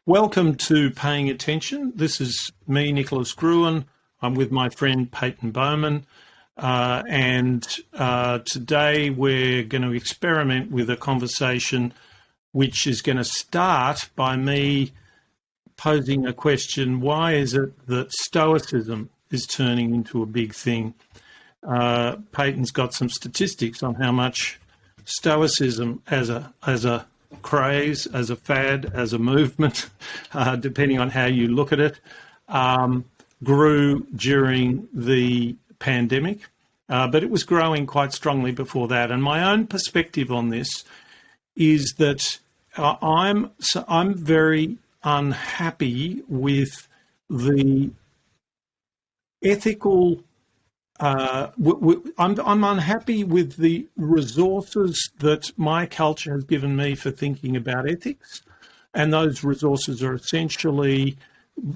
Welcome to Paying Attention. This is me, Nicholas Gruen. I'm with my friend Peyton Bowman. And today we're going to experiment with a conversation which is going to start by me posing a question: why is it that Stoicism is turning into a big thing? Peyton's got some statistics on how much Stoicism as a craze, as a fad, as a movement, depending on how you look at it, grew during the pandemic, but it was growing quite strongly before that. And my own perspective on this is that I'm very unhappy with the ethical. I'm unhappy with the resources that my culture has given me for thinking about ethics, and those resources are essentially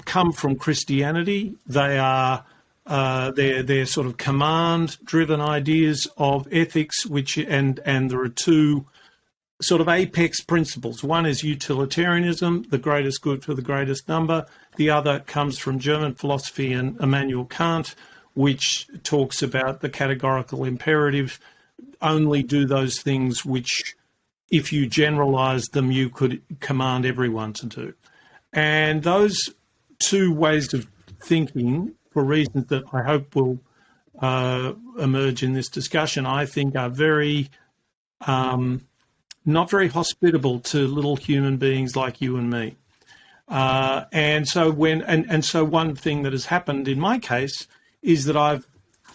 come from Christianity. They are they're sort of command-driven ideas of ethics, and there are two sort of apex principles. One is utilitarianism, the greatest good for the greatest number. The other comes from German philosophy and Immanuel Kant, which talks about the categorical imperative. Only do those things which, if you generalize them, you could command everyone to do. And those two ways of thinking, for reasons that I hope will emerge in this discussion, I think are very not very hospitable to little human beings like you and me. And so one thing that has happened in my case is that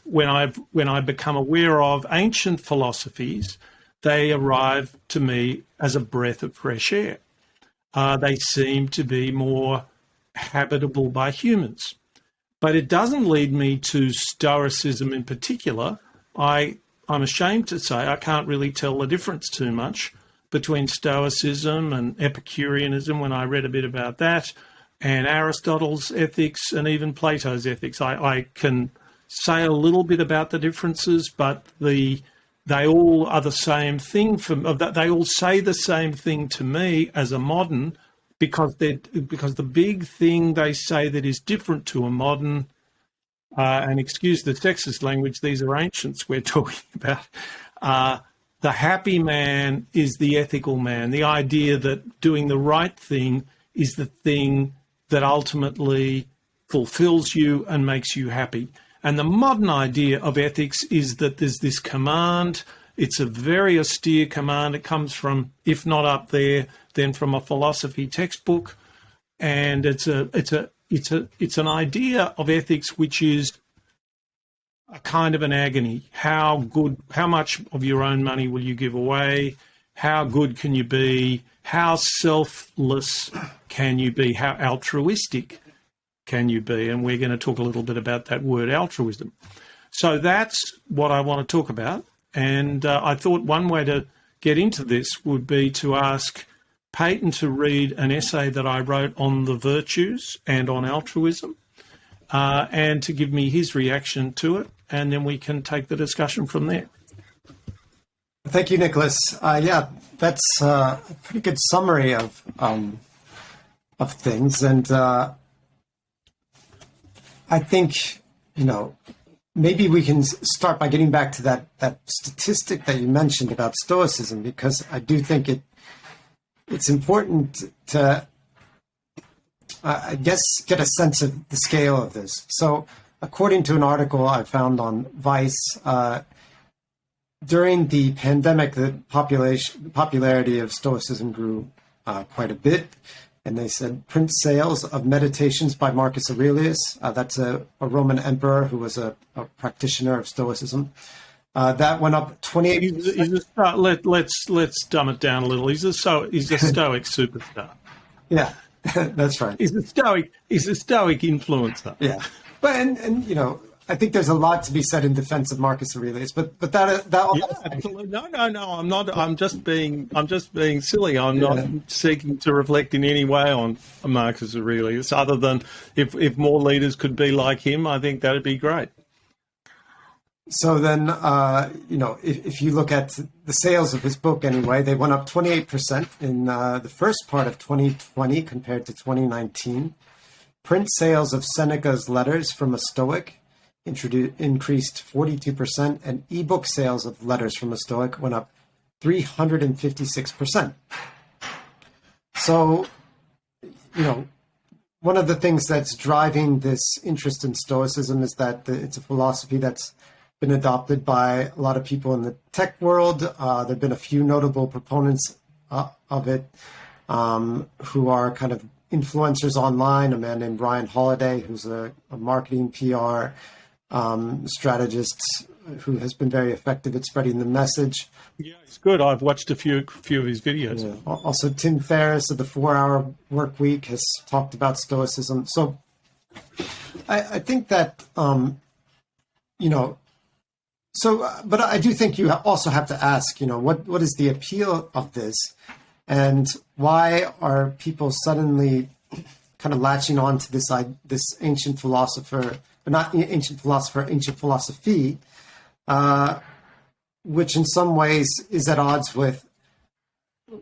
when I become aware of ancient philosophies, they arrive to me as a breath of fresh air. They seem to be more habitable by humans. But it doesn't lead me to Stoicism in particular. I'm ashamed to say I can't really tell the difference too much between Stoicism and Epicureanism when I read a bit about that, and Aristotle's ethics and even Plato's ethics. I can say a little bit about the differences, but they all are the same thing. They all say the same thing to me as a modern, because the big thing they say that is different to a modern, and excuse the sexist language, these are ancients we're talking about. The happy man is the ethical man. The idea that doing the right thing is the thing that ultimately fulfills you and makes you happy. And the modern idea of ethics is that there's this command. It's a very austere command. It comes from, if not up there, then from a philosophy textbook. And it's an idea of ethics which is a kind of an agony. How much of your own money will you give away? How good can you be? How selfless can you be? How altruistic can you be? And we're going to talk a little bit about that word, altruism. So that's what I want to talk about. And I thought one way to get into this would be to ask Peyton to read an essay that I wrote on the virtues and on altruism, and to give me his reaction to it. And then we can take the discussion from there. Thank you, Nicholas. Yeah, that's a pretty good summary of things. And I think, maybe we can start by getting back to that statistic that you mentioned about Stoicism, because I do think it's important to, I guess, get a sense of the scale of this. So according to an article I found on Vice, during the pandemic, the popularity of Stoicism grew quite a bit. And they said print sales of Meditations by Marcus Aurelius, that's a Roman emperor who was a practitioner of Stoicism, that went up 28%. Let's dumb it down a little. He's a Stoic superstar. Yeah, that's right. He's a Stoic influencer. Yeah, but and I think there's a lot to be said in defense of Marcus Aurelius, but that yeah, absolutely. No, I'm not. I'm just being silly. I'm not seeking to reflect in any way on Marcus Aurelius, other than if more leaders could be like him, I think that'd be great. So then, if you look at the sales of his book anyway, they went up 28% in the first part of 2020 compared to 2019. Print sales of Seneca's Letters from a Stoic increased 42%, and ebook sales of Letters from a Stoic went up 356%. So, one of the things that's driving this interest in Stoicism is that it's a philosophy that's been adopted by a lot of people in the tech world. There have been a few notable proponents of it who are kind of influencers online. A man named Ryan Holiday, who's a marketing PR strategist who has been very effective at spreading the message. Yeah, it's good. I've watched a few of his videos. Yeah. Also, Tim Ferriss of the 4-Hour Work Week has talked about Stoicism. So I think that, but I do think you also have to ask, what is the appeal of this, and why are people suddenly kind of latching on to this ancient philosopher, but not ancient philosopher, ancient philosophy, which in some ways is at odds with,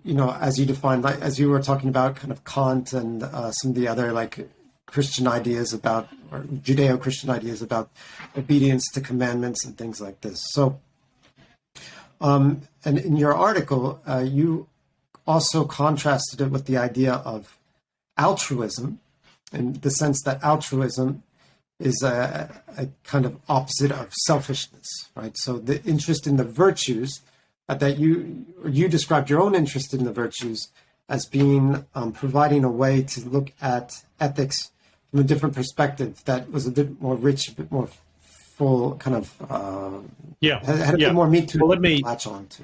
as you defined, like as you were talking about, kind of Kant and some of the other like Christian ideas about, or Judeo-Christian ideas about obedience to commandments and things like this. So, and in your article, you also contrasted it with the idea of altruism, in the sense that altruism is a kind of opposite of selfishness, right? So the interest in the virtues, that you described your own interest in the virtues as being providing a way to look at ethics from a different perspective that was a bit more rich, a bit more full, kind of had a bit more meat to latch on to.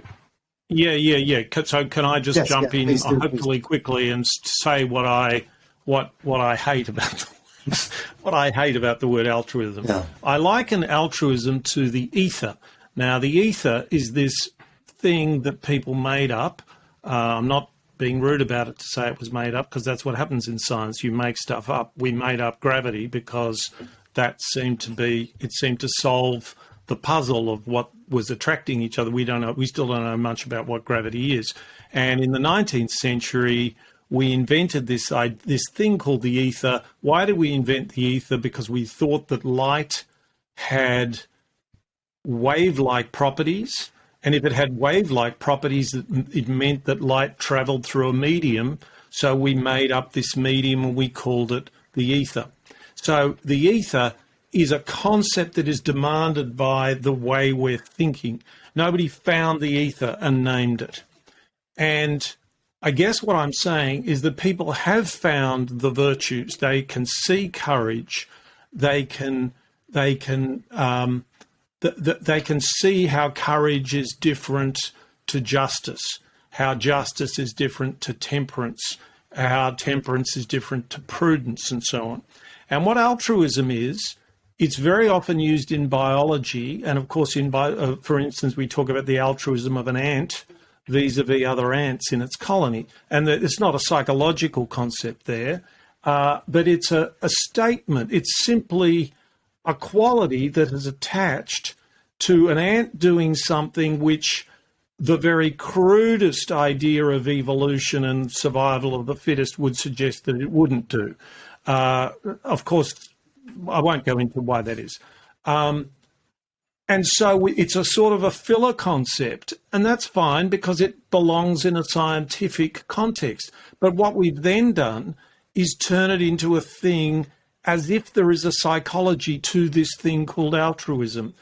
Yeah. So can I just jump in hopefully quickly and say what I hate about what I hate about the word altruism? Yeah. I liken altruism to the ether. Now, the ether is this thing that people made up. I'm not being rude about it to say it was made up, because that's what happens in science. You make stuff up. We made up gravity because it seemed to solve the puzzle of what was attracting each other. We still don't know much about what gravity is. And in the 19th century, we invented this thing called the ether. Why did we invent the ether? Because we thought that light had wave-like properties. And if it had wave-like properties, it meant that light traveled through a medium. So we made up this medium and we called it the ether. So the ether is a concept that is demanded by the way we're thinking. Nobody found the ether and named it. And I guess what I'm saying is that people have found the virtues. They can see courage. They can see how courage is different to justice, how justice is different to temperance, how temperance is different to prudence, and so on. And what altruism is, it's very often used in biology. And of course, for instance, we talk about the altruism of an ant vis-a-vis other ants in its colony. And it's not a psychological concept there, but it's a statement. It's simply a quality that is attached to an ant doing something which the very crudest idea of evolution and survival of the fittest would suggest that it wouldn't do. Of course, I won't go into why that is. And so it's a sort of a filler concept, and that's fine because it belongs in a scientific context. But what we've then done is turn it into a thing as if there is a psychology to this thing called altruism,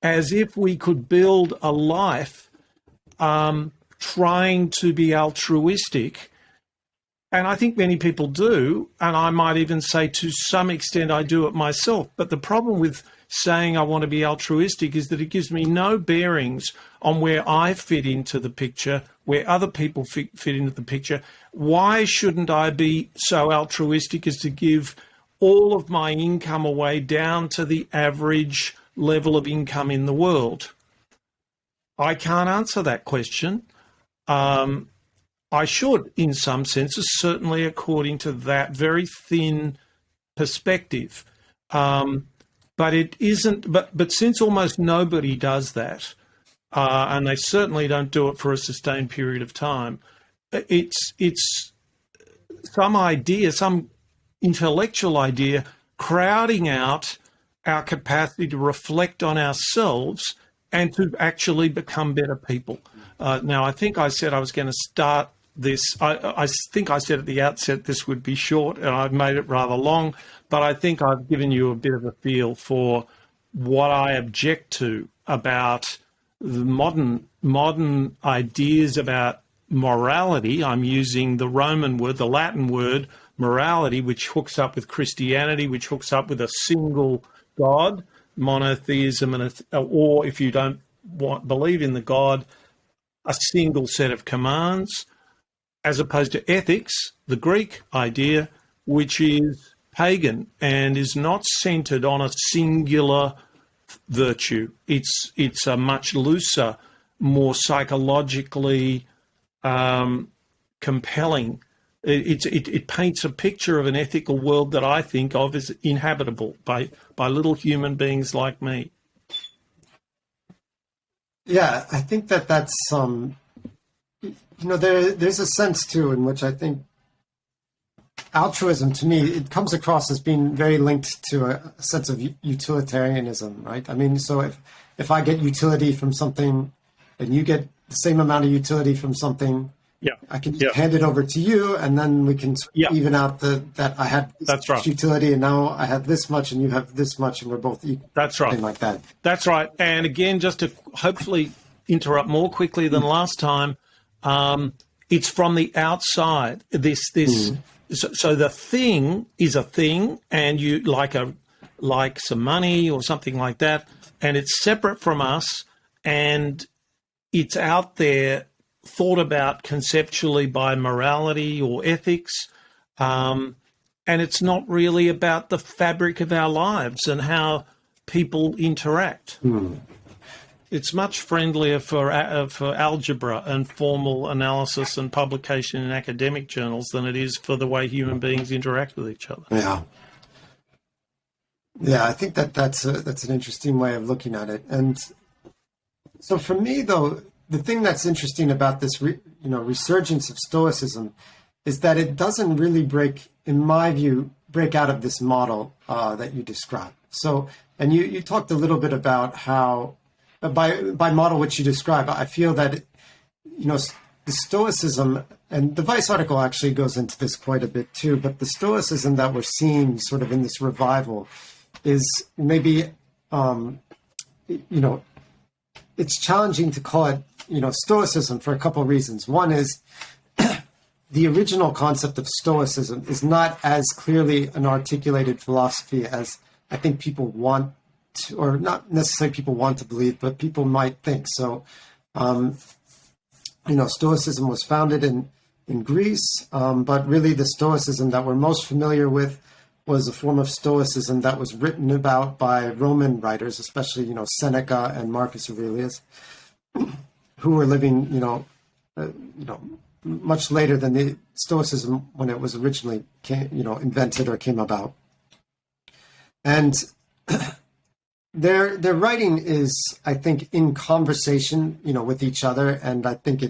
as if we could build a life trying to be altruistic. And I think many people do, and I might even say to some extent I do it myself. But the problem with saying I want to be altruistic is that it gives me no bearings on where I fit into the picture, where other people fit into the picture. Why shouldn't I be so altruistic as to give all of my income away down to the average level of income in the world? I can't answer that question. I should, in some senses, certainly according to that very thin perspective. but it isn't. But since almost nobody does that, and they certainly don't do it for a sustained period of time, it's some idea, some intellectual idea, crowding out our capacity to reflect on ourselves and to actually become better people. Now, I think I said I was going to start this. I think I said at the outset this would be short, and I've made it rather long, but I think I've given you a bit of a feel for what I object to about the modern ideas about morality. I'm using the Roman word, the Latin word, morality, which hooks up with Christianity, which hooks up with a single God, monotheism, or if you don't believe in the God, a single set of commands, as opposed to ethics, the Greek idea, which is pagan and is not centered on a singular virtue. It's a much looser, more psychologically compelling. It paints a picture of an ethical world that I think of as inhabitable by little human beings like me. Yeah, I think that's there's a sense too in which I think altruism, to me, it comes across as being very linked to a sense of utilitarianism, right? I mean, so if I get utility from something and you get the same amount of utility from something, yeah, I can hand it over to you, and then we can even out that I had this much utility, and now I have this much, and you have this much, and we're both equal. That's right. Something like that. That's right. And again, just to hopefully interrupt more quickly than last time, it's from the outside. So the thing is a thing, and you like some money or something like that, and it's separate from us, and it's out there, thought about conceptually by morality or ethics, and it's not really about the fabric of our lives and how people interact. It's much friendlier for algebra and formal analysis and publication in academic journals than it is for the way human beings interact with each other. Yeah, I think that's an interesting way of looking at it. And so for me, though, the thing that's interesting about this, resurgence of Stoicism is that it doesn't really in my view, break out of this model that you described. So, and you talked a little bit about how, by model which you describe, I feel that, the Stoicism, and the Vice article actually goes into this quite a bit too, but the Stoicism that we're seeing sort of in this revival is maybe, it's challenging to call it, Stoicism for a couple of reasons. One is the original concept of Stoicism is not as clearly an articulated philosophy as I think people want to, or not necessarily people want to believe, but people might think. So, Stoicism was founded in Greece, but really the Stoicism that we're most familiar with was a form of Stoicism that was written about by Roman writers, especially, Seneca and Marcus Aurelius, who were living, much later than the Stoicism when it was originally invented or came about. And their writing is, I think, in conversation, with each other, and I think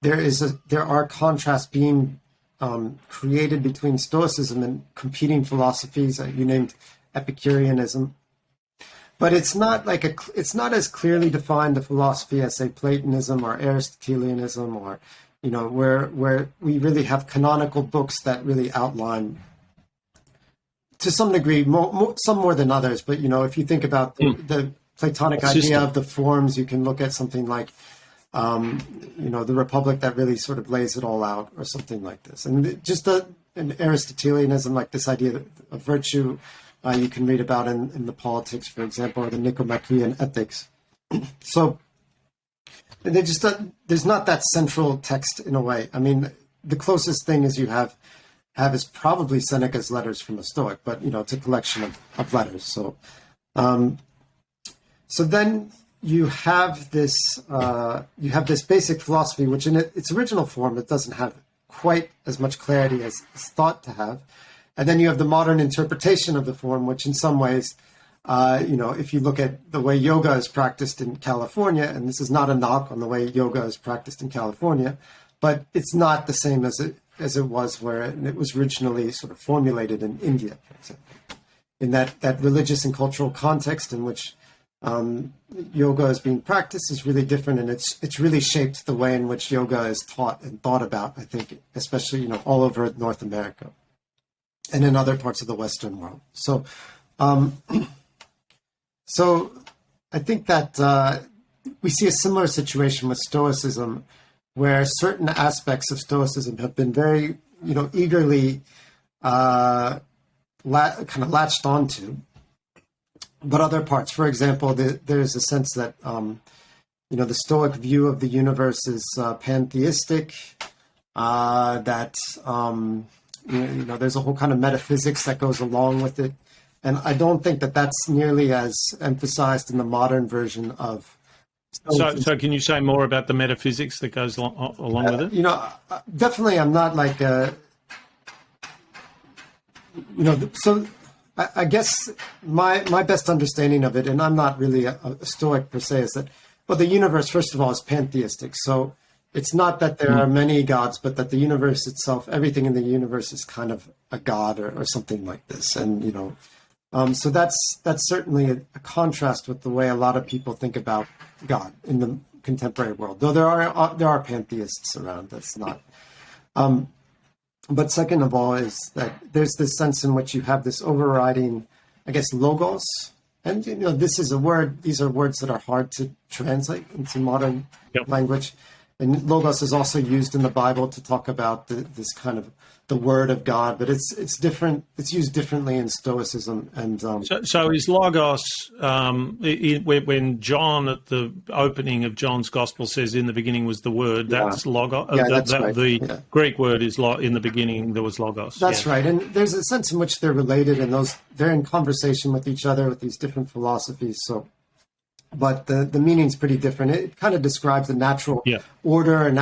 there are contrasts being created between Stoicism and competing philosophies. You named Epicureanism, but it's not it's not as clearly defined a philosophy as, say, Platonism or Aristotelianism, or where we really have canonical books that really outline, to some degree, some more than others. But if you think about the Platonic idea of the forms, you can look at something like the Republic that really sort of lays it all out, or something like this. And just in Aristotelianism, like this idea of virtue, you can read about in the Politics, for example, or the Nicomachean Ethics. So there's not that central text in a way. I mean, the closest thing is you have is probably Seneca's Letters from a Stoic, but it's a collection of letters. So so then you have this basic philosophy, which in its original form, it doesn't have quite as much clarity as it's thought to have. And then you have the modern interpretation of the form, which in some ways If you look at the way yoga is practiced in California, and this is not a knock on the way yoga is practiced in California, but it's not the same as it was where it was originally sort of formulated in India, for example. In that religious and cultural context in which yoga is being practiced is really different, and it's really shaped the way in which yoga is taught and thought about, I think, especially all over North America and in other parts of the Western world. So I think that we see a similar situation with Stoicism, where certain aspects of Stoicism have been very, eagerly kind of latched onto, but other parts, for example, there's a sense that, the Stoic view of the universe is pantheistic, that, there's a whole kind of metaphysics that goes along with it. And I don't think that that's nearly as emphasized in the modern version of Stoicism. So can you say more about the metaphysics that goes along with it? Definitely I'm not like so I guess my best understanding of it, and I'm not really a Stoic per se, is that, well, the universe, first of all, is pantheistic. So it's not that there are many gods, but that the universe itself, everything in the universe is kind of a god or something like this. And, so that's certainly a contrast with the way a lot of people think about God in the contemporary world, though there are pantheists around. That's not. But second of all is that there's this sense in which you have this overriding, I guess, logos. And, this is a word, these are words that are hard to translate into modern language. And logos is also used in the Bible to talk about this kind of the word of God, but it's different. It's used differently in Stoicism. And so is logos, when John at the opening of John's Gospel says in the beginning was the word, that's logos. That's right. The Greek word is in the beginning there was logos. That's right. And there's a sense in which they're related, and they're in conversation with each other with these different philosophies. So, but the meaning's pretty different. It kind of describes the natural order and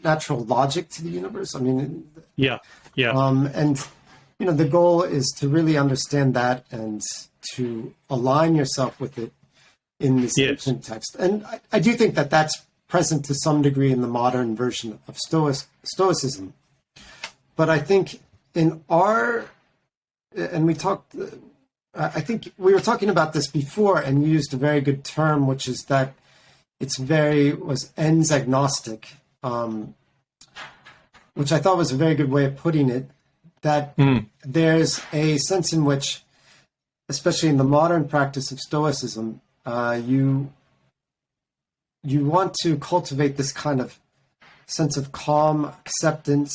natural logic to the universe. I mean, and the goal is to really understand that and to align yourself with it in this ancient text. And I do think that that's present to some degree in the modern version of Stoicism. But I think in I think we were talking about this before, and you used a very good term, which is that was ends agnostic, which I thought was a very good way of putting it, that there's a sense in which, especially in the modern practice of Stoicism, you want to cultivate this kind of sense of calm acceptance,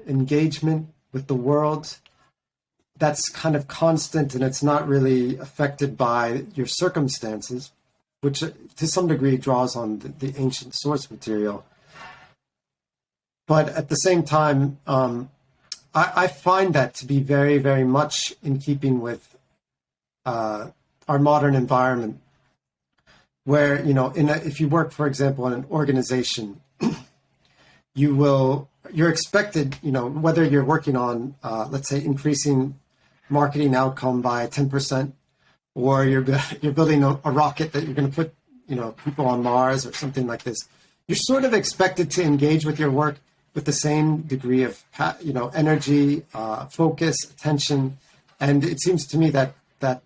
engagement with the world, that's kind of constant, and it's not really affected by your circumstances, which to some degree draws on the ancient source material. But at the same time, I find that to be very, very much in keeping with our modern environment, where, if you work, for example, in an organization, you're expected, whether you're working on, let's say, increasing marketing outcome by 10%, or you're building a rocket that you're going to put, people on Mars or something like this. You're sort of expected to engage with your work with the same degree of, energy, focus, attention. And it seems to me that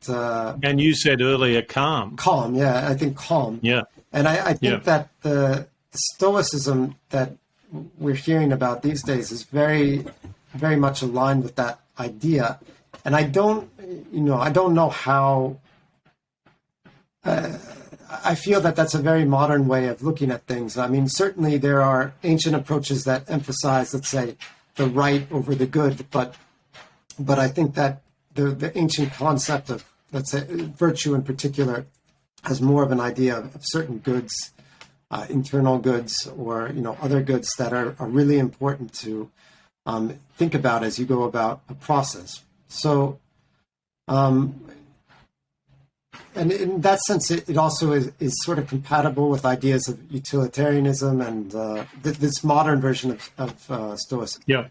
and you said earlier, calm. Calm, yeah, I think calm. Yeah. And I think that the Stoicism that we're hearing about these days is very, very much aligned with that idea. And I don't know how. I feel that that's a very modern way of looking at things. I mean, certainly there are ancient approaches that emphasize, let's say, the right over the good, but I think that the ancient concept of, let's say, virtue in particular has more of an idea of certain goods, internal goods, or other goods that are really important to think about as you go about a process. So, and in that sense, it also is sort of compatible with ideas of utilitarianism and this modern version of Stoicism. Yeah.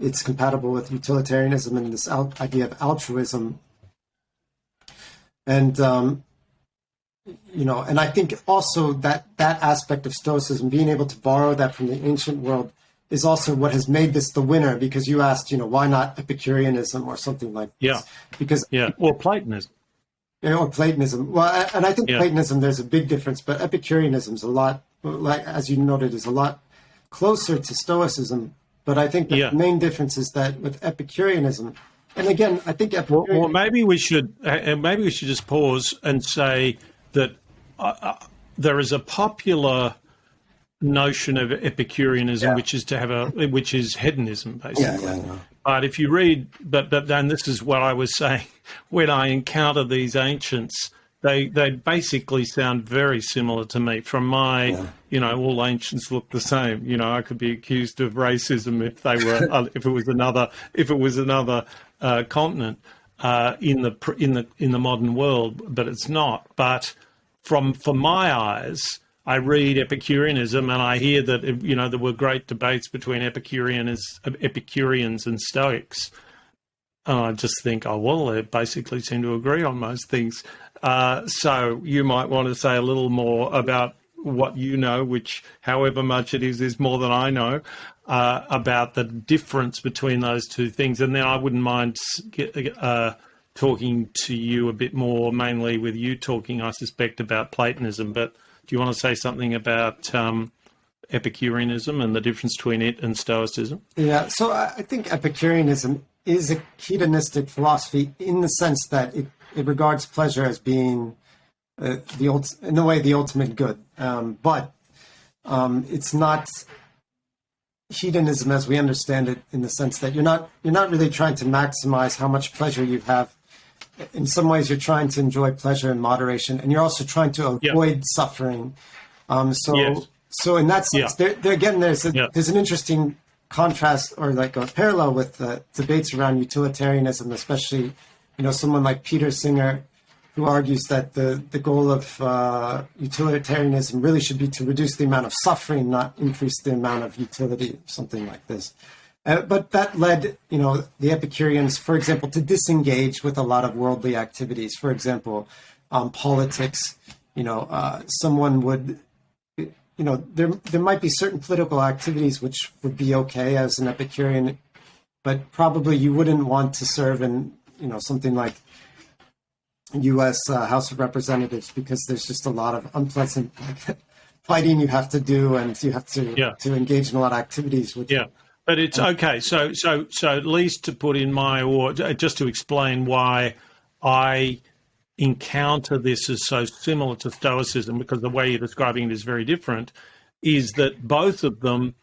it's compatible with utilitarianism and this idea of altruism. And, and I think also that aspect of Stoicism, being able to borrow that from the ancient world, is also what has made this the winner, because you asked, why not Epicureanism or something like this? Yeah. Because, or Platonism. Or Platonism. Well, and I think Platonism, there's a big difference, but Epicureanism's a lot, like as you noted, is a lot closer to Stoicism. But I think the main difference is that with Epicureanism, and again, I think Well, maybe we should just pause and say that there is a popular notion of Epicureanism, which is hedonism, basically. Yeah. But if you read, but then this is what I was saying when I encounter these ancients. They basically sound very similar to me. From my, all ancients look the same. I could be accused of racism if they were, if it was another continent in the modern world, but it's not. But for my eyes, I read Epicureanism and I hear that there were great debates between Epicureans and Stoics. I just think, they basically seem to agree on most things. So you might want to say a little more about what you know, which, however much it is more than I know, about the difference between those two things. And then I wouldn't mind talking to you a bit more, mainly with you talking, I suspect, about Platonism. But do you want to say something about Epicureanism and the difference between it and Stoicism? Yeah, so I think Epicureanism is a hedonistic philosophy in the sense that it regards pleasure as being in a way the ultimate good, but it's not hedonism as we understand it, in the sense that you're not really trying to maximize how much pleasure you have. In some ways, you're trying to enjoy pleasure in moderation, and you're also trying to avoid suffering. So in that sense, there again, there's an interesting contrast, or like a parallel with the debates around utilitarianism, especially someone like Peter Singer, who argues that the goal of utilitarianism really should be to reduce the amount of suffering, not increase the amount of utility, something like this. But that led, the Epicureans, for example, to disengage with a lot of worldly activities. For example, politics. Someone would, there might be certain political activities which would be okay as an Epicurean, but probably you wouldn't want to serve in, something like U.S. House of Representatives, because there's just a lot of unpleasant fighting you have to do, and you have to engage in a lot of activities. But it's okay. So at least to put in just to explain why I encounter this as so similar to Stoicism, because the way you're describing it is very different, is that both of them,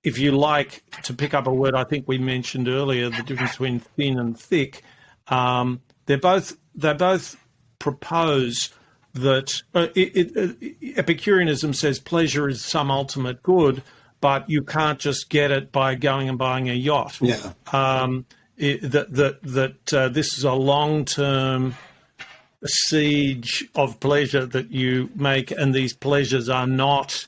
if you like to pick up a word I think we mentioned earlier, the difference between thin and thick, they both propose that Epicureanism says pleasure is some ultimate good, but you can't just get it by going and buying a yacht. This is a long-term siege of pleasure that you make, and these pleasures are not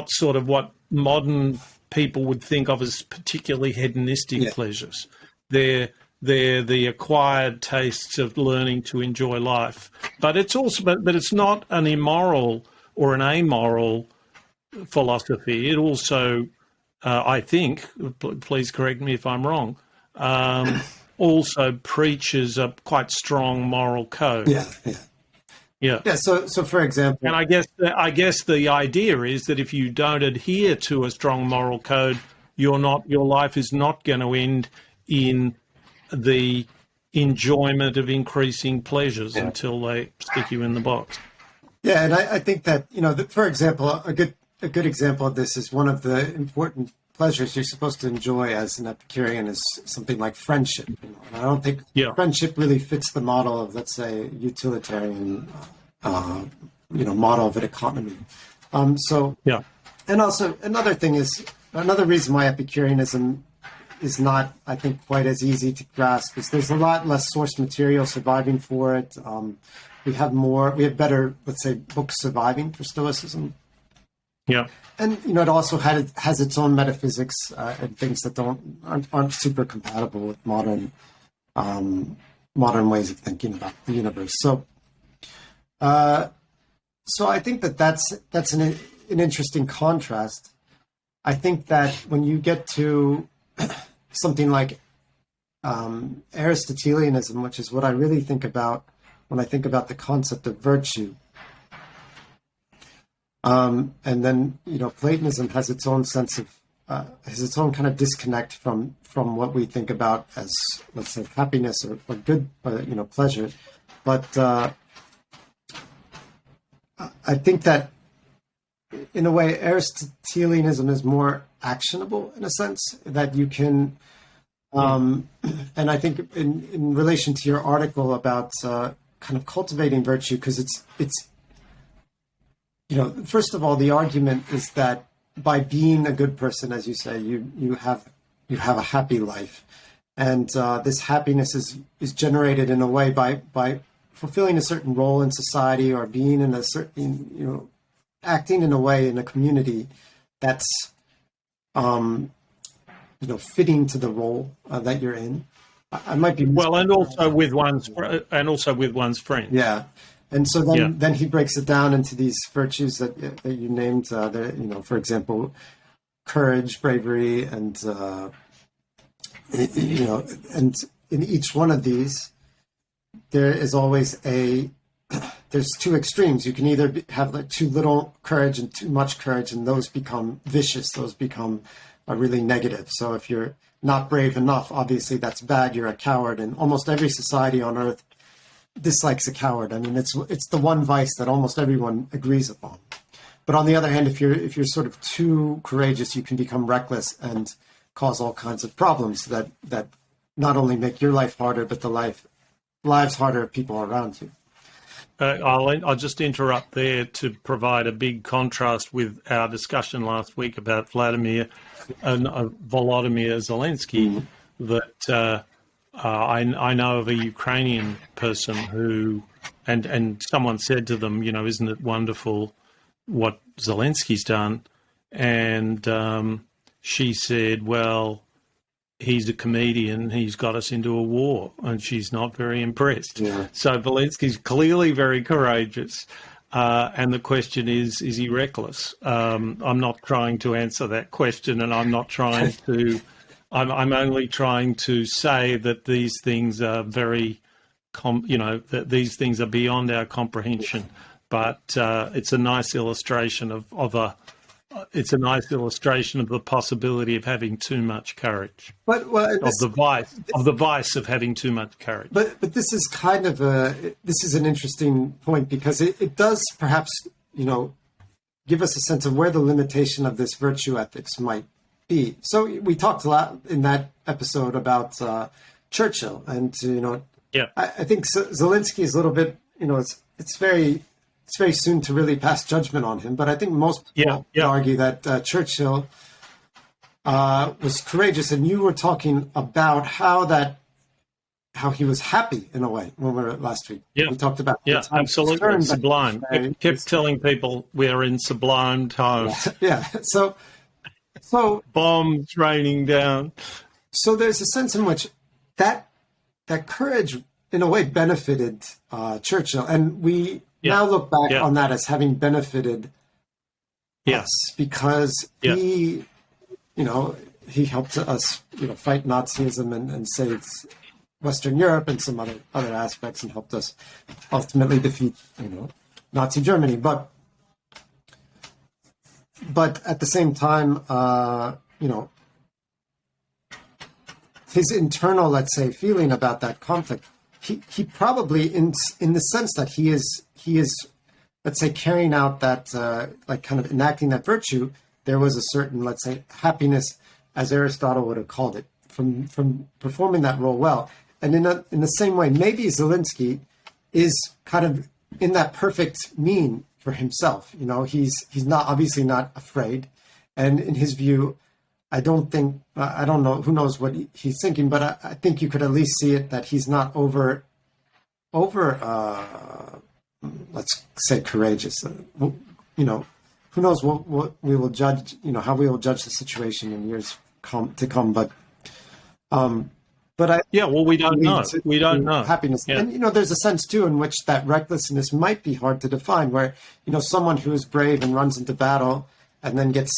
sort of what modern people would think of as particularly hedonistic pleasures. They're the acquired tastes of learning to enjoy life, but it's also but it's not an immoral or an amoral philosophy. It also, I think, please correct me if I'm wrong, also preaches a quite strong moral code. Yeah. So for example, and I guess the idea is that if you don't adhere to a strong moral code, your life is not going to end in the enjoyment of increasing pleasures until they stick you in the box. Yeah, and I think that for example, a good example of this is one of the important pleasures you're supposed to enjoy as an Epicurean is something like friendship. And I don't think friendship really fits the model of, let's say, utilitarian, model of an economy. And also another thing is, another reason why Epicureanism is not, I think, quite as easy to grasp is there's a lot less source material surviving for it. We have better, let's say, books surviving for Stoicism. Yeah. And it also has its own metaphysics and things that aren't super compatible with modern ways of thinking about the universe. So I think that's an interesting contrast. I think that when you get to something like Aristotelianism, which is what I really think about when I think about the concept of virtue, and then Platonism has its own sense of has its own kind of disconnect from what we think about as, let's say, happiness or good, pleasure. But I think that in a way Aristotelianism is more actionable in a sense that you can. And I think in relation to your article about kind of cultivating virtue, because it's first of all, the argument is that by being a good person, as you say, you have a happy life, and this happiness is generated in a way by fulfilling a certain role in society or being in a certain acting in a way in a community that's fitting to the role that you're in. I might be and also with one's friends. Yeah. And so then he breaks it down into these virtues that you named, for example, courage, bravery, and and in each one of these, there is always there's two extremes. You can either have like too little courage and too much courage, and those become vicious. Those become really negative. So if you're not brave enough, obviously that's bad. You're a coward, and almost every society on earth dislikes a coward. I mean, it's the one vice that almost everyone agrees upon. But on the other hand, if you're sort of too courageous, you can become reckless and cause all kinds of problems that not only make your life harder, but the lives harder of people around you. I'll just interrupt there to provide a big contrast with our discussion last week about Volodymyr Zelensky. That I know of a Ukrainian person who, and someone said to them, isn't it wonderful what Zelensky's done? And she said, well, he's a comedian, he's got us into a war, and she's not very impressed. Yeah. So Zelensky's clearly very courageous. And the question is he reckless? I'm not trying to answer that question, and I'm not trying to... I'm only trying to say that these things are very, that these things are beyond our comprehension. But it's a nice illustration of the possibility of having too much courage. Of the vice of having too much courage. But this is kind of an interesting point, because it does perhaps give us a sense of where the limitation of this virtue ethics might be. So we talked a lot in that episode about Churchill, and I think Zelensky is a little bit, it's very soon to really pass judgment on him, but I think most people argue that Churchill was courageous, and you were talking about how he was happy in a way when we were last week. Yeah, we talked about absolutely sublime. Kept telling people we're in sublime times. Yeah. So bombs raining down. So there's a sense in which that courage, in a way, benefited Churchill, and we now look back on that as having benefited us, because he helped us, fight Nazism and saved Western Europe and some other aspects, and helped us ultimately defeat, Nazi Germany. But at the same time, his internal, let's say, feeling about that conflict, he probably, in the sense that he is, let's say, carrying out that, kind of enacting that virtue, there was a certain, let's say, happiness, as Aristotle would have called it, from performing that role well. And in the same way, maybe Zelensky is kind of in that perfect mean for himself. He's obviously not afraid, and in his view, I don't know, who knows what he's thinking, but I think you could at least see it that he's not over let's say courageous. Who who knows what we will judge, how we will judge the situation in years to come. But well, we don't know. We don't know. Happiness. Yeah. And, there's a sense, too, in which that recklessness might be hard to define, where, someone who is brave and runs into battle and then gets,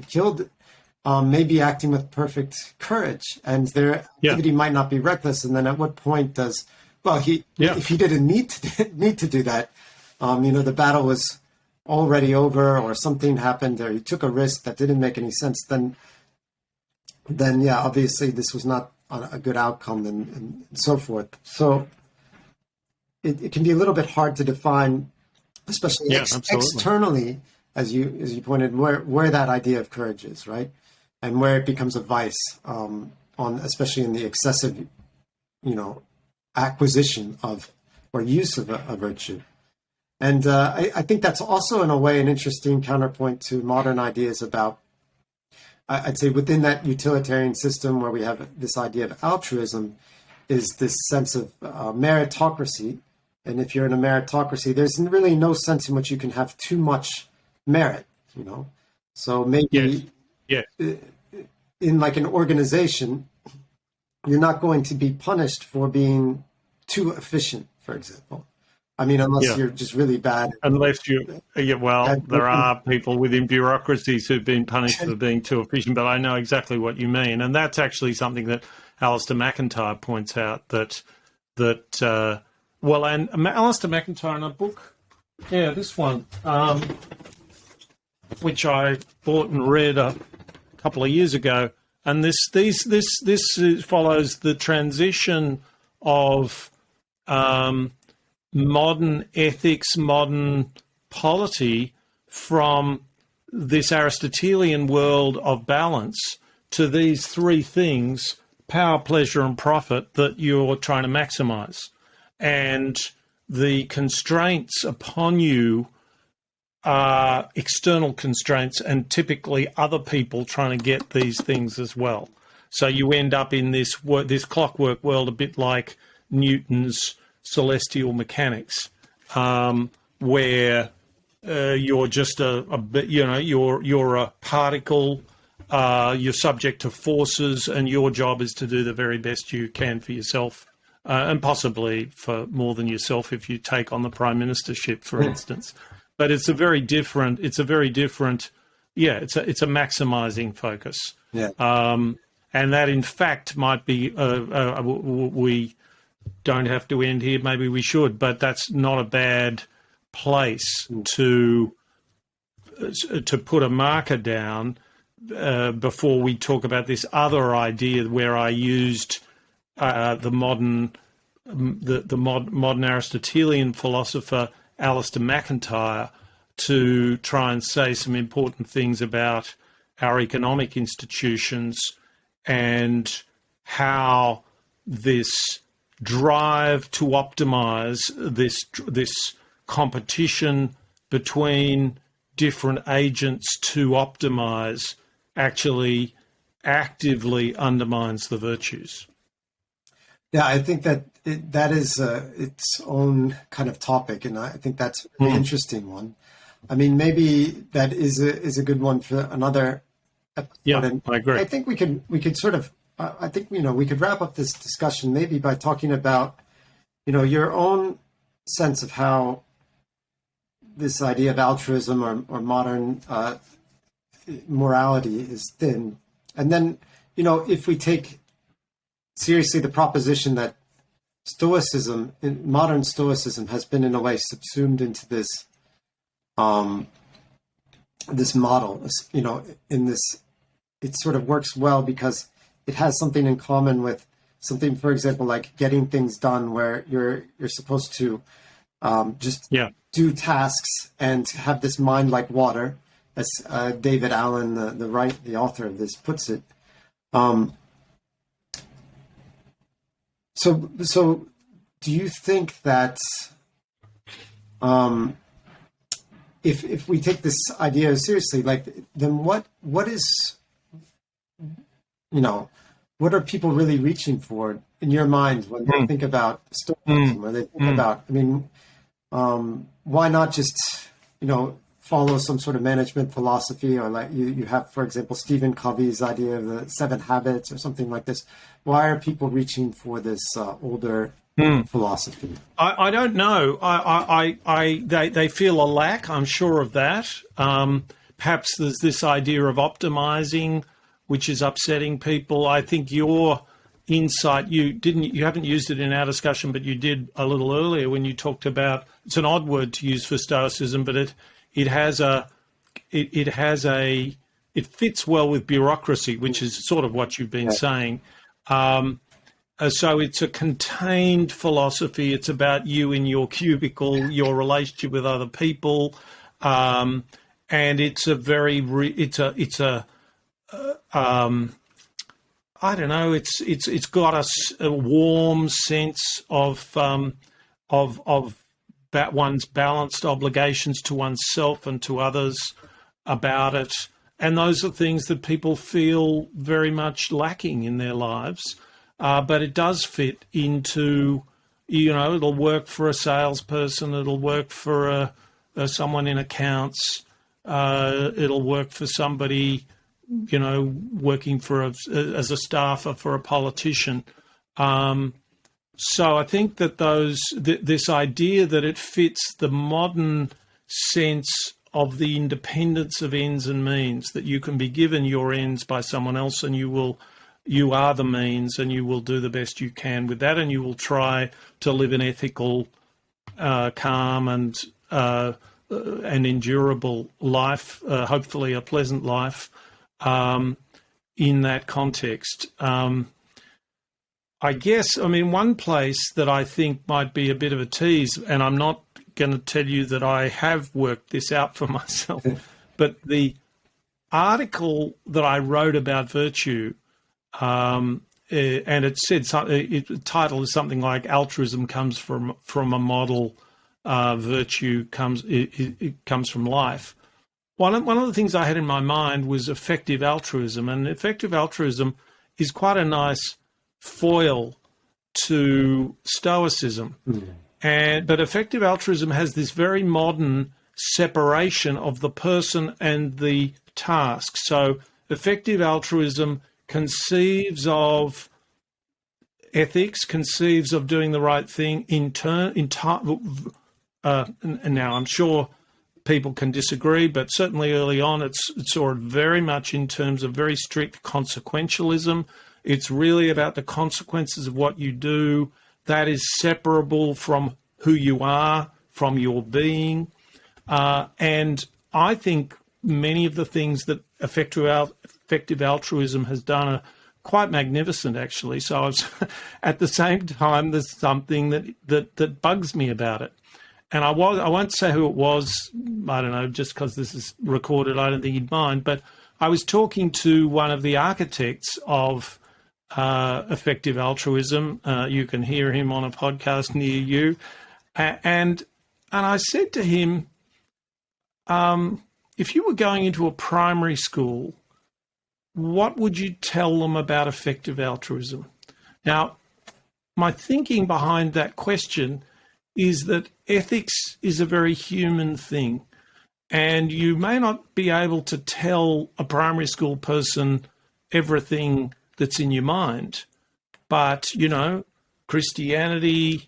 killed, may be acting with perfect courage, and their activity might not be reckless. And then at what point does, if he didn't need to do that, the battle was already over, or something happened, or he took a risk that didn't make any sense, then obviously this was not a good outcome, and so forth. So it can be a little bit hard to define, especially externally, as you pointed, where that idea of courage is, right? And where it becomes a vice, especially in the excessive, acquisition of or use of a virtue. And I think that's also, in a way, an interesting counterpoint to modern ideas about, I'd say, within that utilitarian system where we have this idea of altruism, is this sense of meritocracy. And if you're in a meritocracy, there's really no sense in which you can have too much merit, So maybe in like an organization, you're not going to be punished for being too efficient, for example. I mean, unless you're just really bad. Unless there are people within bureaucracies who've been punished for being too efficient, but I know exactly what you mean. And that's actually something that Alistair McIntyre points out, and Alistair McIntyre in a book, this one, which I bought and read a couple of years ago, and this follows the transition of modern ethics, modern polity, from this Aristotelian world of balance to these three things: power, pleasure, and profit, that you're trying to maximize. And the constraints upon you are external constraints, and typically other people trying to get these things as well. So you end up in this clockwork world, a bit like Newton's celestial mechanics, where you're just you're a particle, you're subject to forces, and your job is to do the very best you can for yourself, and possibly for more than yourself if you take on the prime ministership, for instance. But it's a very different. It's a maximizing focus. And that, in fact, might be. We don't have to end here. Maybe we should, but that's not a bad place to put a marker down before we talk about this other idea where I used the modern Aristotelian philosopher Alistair McIntyre to try and say some important things about our economic institutions and how this drive to optimize, this competition between different agents to optimize, actually actively undermines the virtues. Yeah, I think that that is its own kind of topic, and I think that's an interesting one. I mean, maybe that is a good one for another episode. Yeah, and I agree. I think we could sort of we could wrap up this discussion maybe by talking about your own sense of how this idea of altruism or modern morality is thin, and then if we take seriously the proposition that Stoicism, modern Stoicism, has been in a way subsumed into this this model. In this, it sort of works well because it has something in common with something, for example, like getting things done, where you're supposed to just do tasks and have this mind like water, as David Allen, the author of this, puts it. So do you think that if we take this idea seriously, then what is, what are people really reaching for in your mind when they think about Stoicism, or they think about, why not just, follow some sort of management philosophy, or like you have, for example, Stephen Covey's idea of the 7 habits or something like this. Why are people reaching for this older philosophy? I don't know. They feel a lack. I'm sure of that. Perhaps there's this idea of optimizing, which is upsetting people. I think your insight, you haven't used it in our discussion, but you did a little earlier when you talked about, it's an odd word to use for Stoicism, but it fits well with bureaucracy, which is sort of what you've been saying. So it's a contained philosophy. It's about you in your cubicle, your relationship with other people, and it's a very I don't know. It's got a warm sense of one's balanced obligations to oneself and to others about it, and those are things that people feel very much lacking in their lives. But it does fit into, it'll work for a salesperson, it'll work for someone in accounts, it'll work for somebody, working as a staffer for a politician. So I think that this idea that it fits the modern sense of the independence of ends and means, that you can be given your ends by someone else and you are the means, and you will do the best you can with that, and you will try to live an ethical, calm and endurable life, hopefully a pleasant life, in that context. I guess, one place that I think might be a bit of a tease, and I'm not going to tell you that I have worked this out for myself, but the article that I wrote about virtue, and it said the title is something like "Altruism comes from a model, virtue comes from life." One of the things I had in my mind was effective altruism, and effective altruism is quite a nice foil to Stoicism, but effective altruism has this very modern separation of the person and the task. So effective altruism conceives of ethics, conceives of doing the right thing and now I'm sure people can disagree, but certainly early on it's sort of very much in terms of very strict consequentialism. It's really about the consequences of what you do. That is separable from who you are, from your being. And I think many of the things that effective altruism has done are quite magnificent, actually. So at the same time, there's something that bugs me about it. And I won't say who it was, I don't know, just because this is recorded, I don't think he'd mind, but I was talking to one of the architects of effective altruism. You can hear him on a podcast near you. And I said to him, if you were going into a primary school, what would you tell them about effective altruism? Now, my thinking behind that question is that ethics is a very human thing, and you may not be able to tell a primary school person everything that's in your mind, but, Christianity,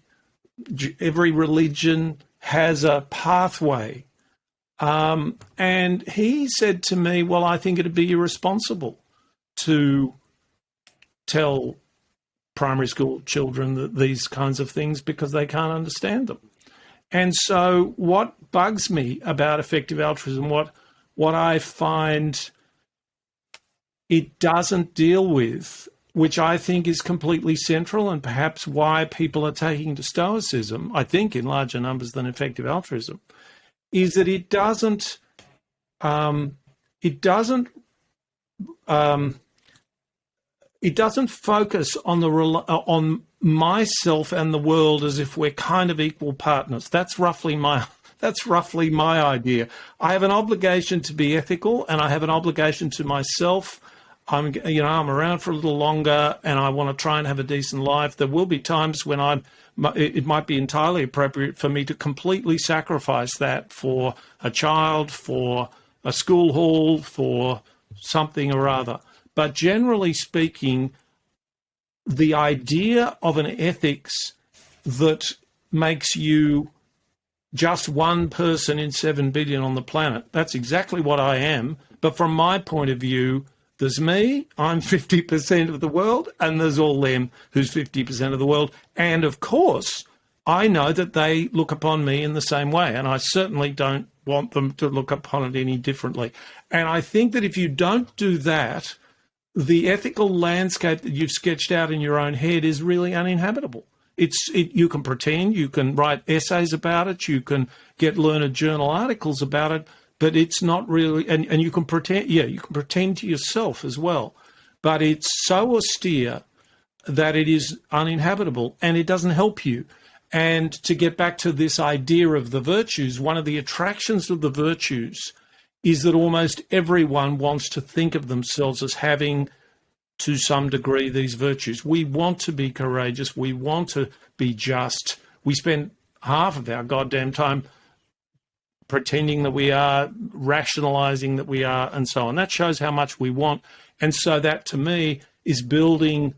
every religion has a pathway. And he said to me, well, I think it'd be irresponsible to tell primary school children these kinds of things because they can't understand them. And so what bugs me about effective altruism, what I find it doesn't deal with, which I think is completely central and perhaps why people are taking to Stoicism, I think in larger numbers than effective altruism, is that it doesn't focus on myself and the world as if we're kind of equal partners. That's roughly my idea. I have an obligation to be ethical, and I have an obligation to myself. I'm around for a little longer, and I want to try and have a decent life. There will be times when it might be entirely appropriate for me to completely sacrifice that for a child, for a school hall, for something or other. But generally speaking, the idea of an ethics that makes you just one person in 7 billion on the planet, that's exactly what I am. But from my point of view, there's me, I'm 50% of the world, and there's all them who's 50% of the world. And of course, I know that they look upon me in the same way, and I certainly don't want them to look upon it any differently. And I think that if you don't do that, the ethical landscape that you've sketched out in your own head is really uninhabitable. You can pretend, you can write essays about it, you can get learned journal articles about it, but it's not really, and you can pretend, you can pretend to yourself as well, but it's so austere that it is uninhabitable and it doesn't help you. And to get back to this idea of the virtues, one of the attractions of the virtues is that almost everyone wants to think of themselves as having, to some degree, these virtues. We want to be courageous. We want to be just. We spend half of our goddamn time pretending that we are, rationalizing that we are, and so on. That shows how much we want. And so that, to me, is building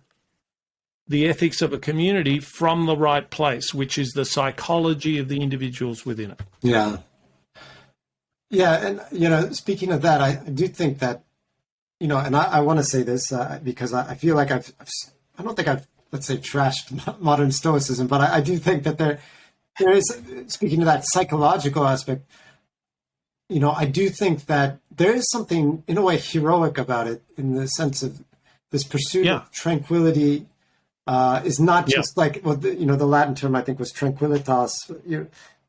the ethics of a community from the right place, which is the psychology of the individuals within it. Yeah. Yeah, and, speaking of that, I do think that, and I want to say this because I feel like I don't think I've, let's say, trashed modern Stoicism, but I do think that there is, speaking of that psychological aspect, I do think that there is something, in a way, heroic about it, in the sense of this pursuit of tranquility is not just like, well, the Latin term, I think, was tranquilitas.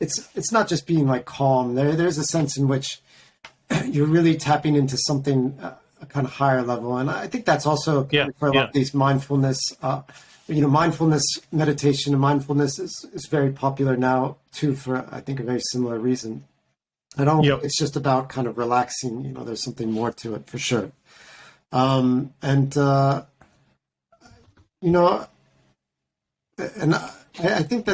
It's not just being like calm. There's a sense in which you're really tapping into something a kind of higher level, and I think that's also for a lot of these mindfulness. Mindfulness meditation and mindfulness is very popular now too, for I think a very similar reason. I don't. It's just about kind of relaxing. There's something more to it for sure. And I think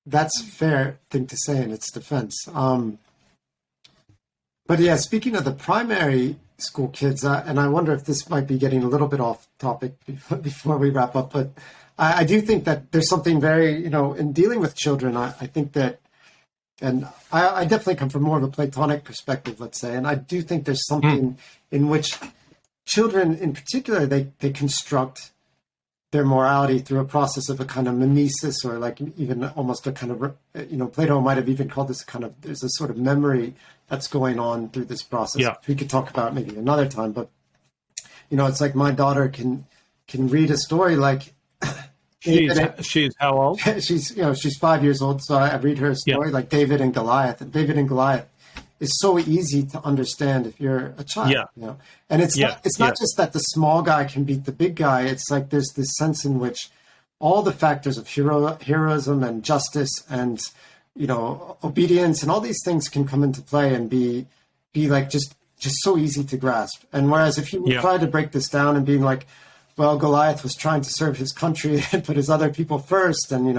that's a fair thing to say in its defense. But yeah, speaking of the primary school kids, and I wonder if this might be getting a little bit off topic before we wrap up, but I do think that there's something very, in dealing with children, I think that, and I definitely come from more of a Platonic perspective, let's say, and I do think there's something in which children in particular, they construct their morality through a process of a kind of mimesis, or like even almost a kind of, Plato might have even called this there's a sort of memory that's going on through this process. Yeah. We could talk about maybe another time, but, it's like my daughter can read a story like... She's how old? She's 5 years old, so I read her a story like David and Goliath. And David and Goliath is so easy to understand if you're a child. Yeah. And it's not just that the small guy can beat the big guy. It's like there's this sense in which all the factors of heroism and justice and obedience and all these things can come into play and be like just so easy to grasp. And whereas if you try to break this down and being like, well, Goliath was trying to serve his country and put his other people first, and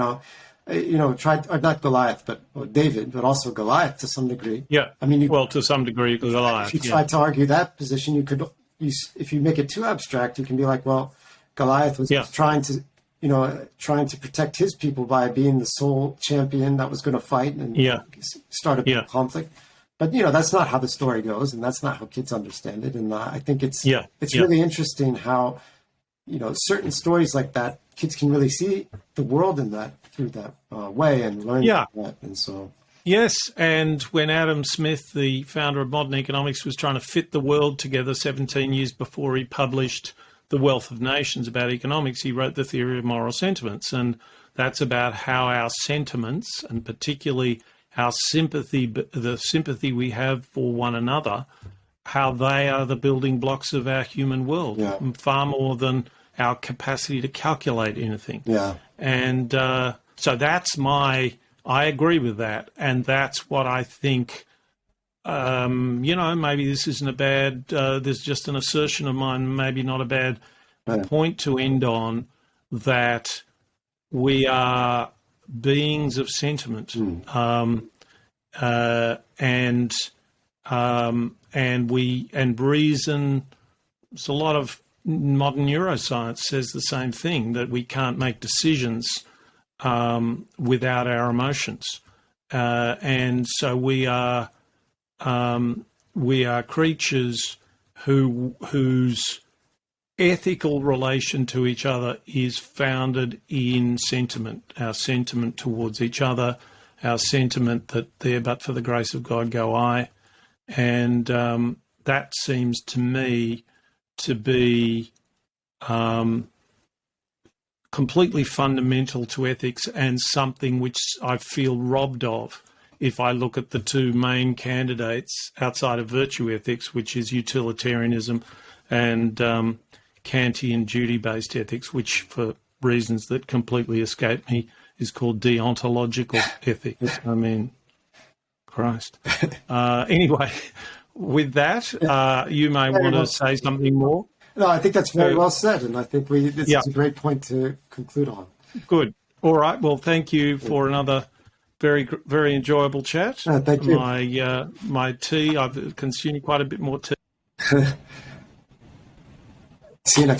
tried, or not Goliath, but David, but also Goliath to some degree. Yeah. I mean, to some degree, Goliath. If you try to argue that position, if you make it too abstract, you can be like, well, Goliath was trying to protect his people by being the sole champion that was going to fight and start a big conflict. But that's not how the story goes, and that's not how kids understand it. And I think it's really interesting how certain stories like that, kids can really see the world in that through that way and learn that. And so. Yes, and when Adam Smith, the founder of modern economics, was trying to fit the world together 17 years before he published The Wealth of Nations about economics, he wrote The Theory of Moral Sentiments, and that's about how our sentiments, and particularly our sympathy, the sympathy we have for one another, how they are the building blocks of our human world, far more than our capacity to calculate anything. Yeah. And so I agree with that. And that's what I think, maybe this isn't a bad, there's just an assertion of mine, maybe not a bad point to end on, that we are beings of sentiment, and reason. There's a lot of modern neuroscience says the same thing, that we can't make decisions without our emotions, and so we are creatures whose ethical relation to each other is founded in sentiment, our sentiment towards each other, our sentiment that there but for the grace of God go I. And that seems to me to be completely fundamental to ethics, and something which I feel robbed of if I look at the two main candidates outside of virtue ethics, which is utilitarianism and Kantian duty-based ethics, which for reasons that completely escape me is called deontological ethics. I mean, Christ. Anyway, with that, you may want to say something more. No, I think that's very well said, and I think this is a great point to conclude on. Good. All right. Well, thank you for another very, very enjoyable chat. Thank you. My tea, I've consumed quite a bit more tea. See you next time.